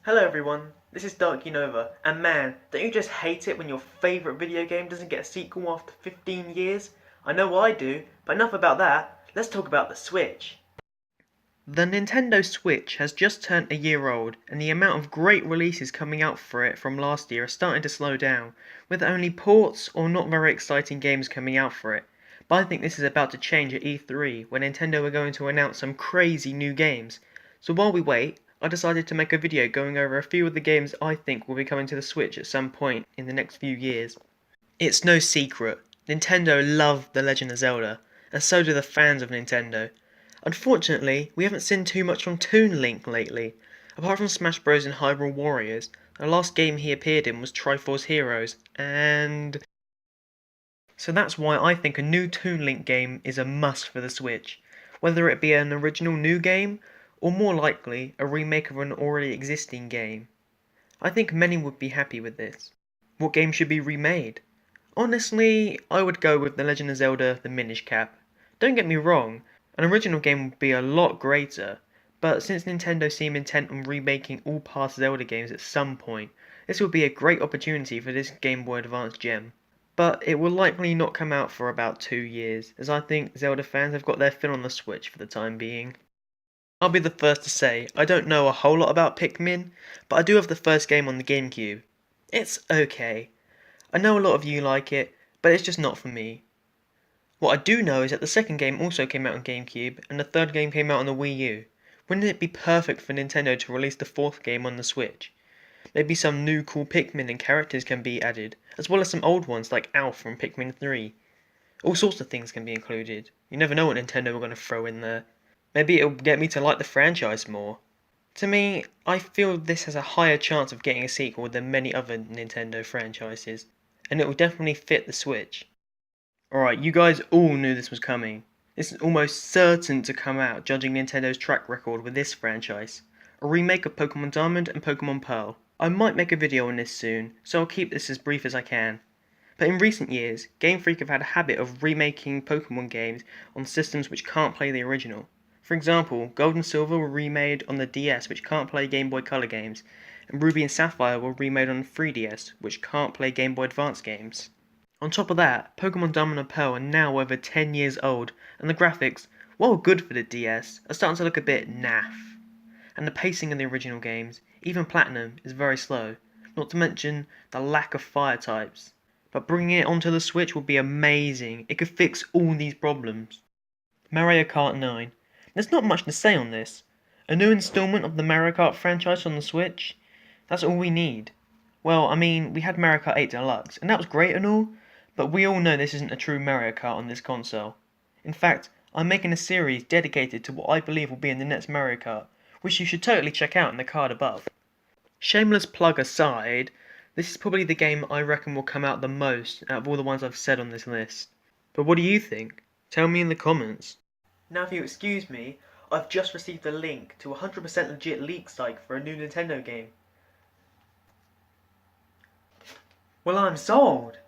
Hello everyone, this is Dark Unova, and man, don't you just hate it when your favourite video game doesn't get a sequel after 15 years? I know I do, but enough about that, let's talk about the Switch. The Nintendo Switch has just turned a year old, and the amount of great releases coming out for it from last year are starting to slow down, with only ports or not very exciting games coming out for it. But I think this is about to change at E3, where Nintendo are going to announce some crazy new games. So while we wait, I decided to make a video going over a few of the games I think will be coming to the Switch at some point in the next few years. It's no secret, Nintendo love The Legend of Zelda, and so do the fans of Nintendo. Unfortunately, we haven't seen too much from Toon Link lately. Apart from Smash Bros and Hyrule Warriors, the last game he appeared in was Triforce Heroes, and so that's why I think a new Toon Link game is a must for the Switch, whether it be an original new game, or more likely, a remake of an already existing game. I think many would be happy with this. What game should be remade? Honestly, I would go with The Legend of Zelda The Minish Cap. Don't get me wrong, an original game would be a lot greater, but since Nintendo seem intent on remaking all past Zelda games at some point, this would be a great opportunity for this Game Boy Advance gem. But it will likely not come out for about 2 years, as I think Zelda fans have got their fill on the Switch for the time being. I'll be the first to say, I don't know a whole lot about Pikmin, but I do have the first game on the GameCube. It's okay. I know a lot of you like it, but it's just not for me. What I do know is that the second game also came out on GameCube, and the third game came out on the Wii U. Wouldn't it be perfect for Nintendo to release the fourth game on the Switch? Maybe some new cool Pikmin and characters can be added, as well as some old ones like Alf from Pikmin 3. All sorts of things can be included. You never know what Nintendo are going to throw in there. Maybe it'll get me to like the franchise more. To me, I feel this has a higher chance of getting a sequel than many other Nintendo franchises, and it will definitely fit the Switch. Alright, you guys all knew this was coming. This is almost certain to come out, judging Nintendo's track record with this franchise. A remake of Pokemon Diamond and Pokemon Pearl. I might make a video on this soon, so I'll keep this as brief as I can. But in recent years, Game Freak have had a habit of remaking Pokemon games on systems which can't play the original. For example, Gold and Silver were remade on the DS which can't play Game Boy Color games, and Ruby and Sapphire were remade on the 3DS which can't play Game Boy Advance games. On top of that, Pokemon Diamond and Pearl are now over 10 years old, and the graphics, while good for the DS, are starting to look a bit naff. And the pacing of the original games, even Platinum, is very slow, not to mention the lack of fire types. But bringing it onto the Switch would be amazing, it could fix all these problems. Mario Kart 9. There's not much to say on this. A new installment of the Mario Kart franchise on the Switch? That's all we need. Well, I mean, we had Mario Kart 8 Deluxe, and that was great and all, but we all know this isn't a true Mario Kart on this console. In fact, I'm making a series dedicated to what I believe will be in the next Mario Kart, which you should totally check out in the card above. Shameless plug aside, this is probably the game I reckon will come out the most out of all the ones I've said on this list. But what do you think? Tell me in the comments. Now if you excuse me, I've just received a link to a 100% legit leak site for a new Nintendo game. Well, I'm sold!